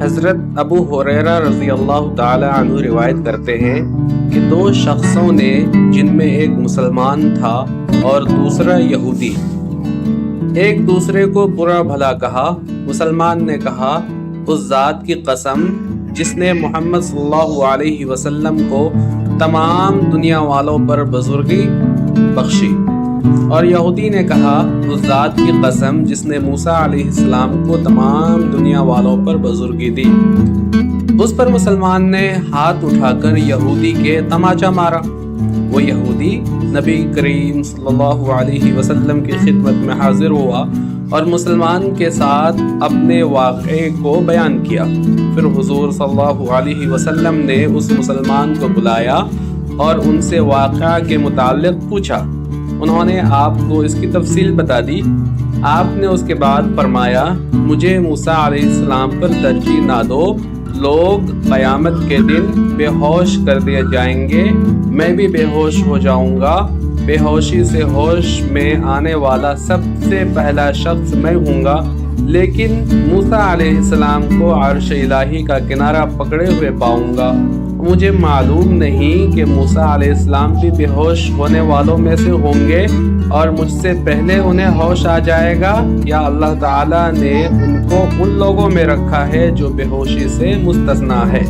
حضرت ابو ہریرہ رضی اللہ تعالی عنہ روایت کرتے ہیں کہ دو شخصوں نے، جن میں ایک مسلمان تھا اور دوسرا یہودی، ایک دوسرے کو برا بھلا کہا۔ مسلمان نے کہا، اس ذات کی قسم جس نے محمد صلی اللہ علیہ وسلم کو تمام دنیا والوں پر بزرگی بخشی، اور یہودی نے کہا، اس ذات کی قسم جس نے موسیٰ علیہ السلام کو تمام دنیا والوں پر بزرگی دی۔ اس پر مسلمان نے ہاتھ اٹھا کر یہودی کے تماچا مارا۔ وہ یہودی نبی کریم صلی اللہ علیہ وسلم کی خدمت میں حاضر ہوا اور مسلمان کے ساتھ اپنے واقعے کو بیان کیا۔ پھر حضور صلی اللہ علیہ وسلم نے اس مسلمان کو بلایا اور ان سے واقعہ کے متعلق پوچھا۔ انہوں نے آپ کو اس کی تفصیل بتا دی۔ آپ نے اس کے بعد فرمایا، مجھے موسیٰ علیہ السلام پر ترجیح نہ دو، لوگ قیامت کے دن بے ہوش کر دیے جائیں گے، میں بھی بے ہوش ہو جاؤں گا، بے ہوشی سے ہوش میں آنے والا سب سے پہلا شخص میں ہوں گا، لیکن موسیٰ علیہ السلام کو عرش الہی کا کنارہ پکڑے ہوئے پاؤں گا۔ مجھے معلوم نہیں کہ موسیٰ علیہ السلام بھی بے ہوش ہونے والوں میں سے ہوں گے اور مجھ سے پہلے انہیں ہوش آ جائے گا، یا اللہ تعالیٰ نے ان کو ان لوگوں میں رکھا ہے جو بے ہوشی سے مستثنیٰ ہے۔